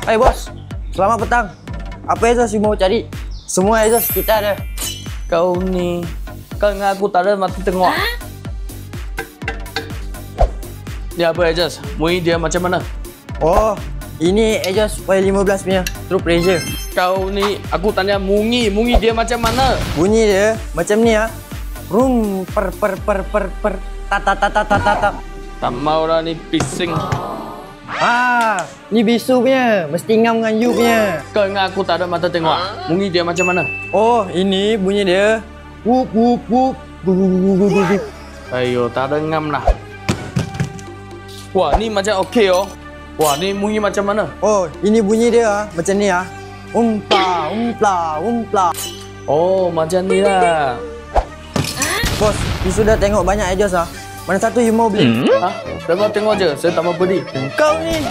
Hai bos, selamat petang. Apa exhaust you mau cari? Semua exhaust kita ada. Kau ni, kau ingat aku tak ada mati tengok. Ni apa exhaust? Mui dia macam mana? Oh, ini exhaust Y15 punya true pressure. Kau ni, aku tanya mungi dia macam mana? Bunyi dia macam ni ah. Rum per ta ta ta ta ta ta ta. Tak mau lah ni pising. Ni bisu punya, mesti ngam dengan you punya. Kau ingat aku tak ada mata tengok. Mungi dia macam mana? Oh, ini bunyi dia. Wup wup wup. Wup. Ayo, tak ada ngam lah. Wah, ni macam okey oh. Wah, ni mungi macam mana? Oh, ini bunyi dia macam ni ah. Umpla, umpla, umpla. Oh, macam ni lah. Bos, you sudah tengok banyak exhaust ah. Mana satu you mau beli? Hah? Tengok je, saya tak mau beli. Kau ni.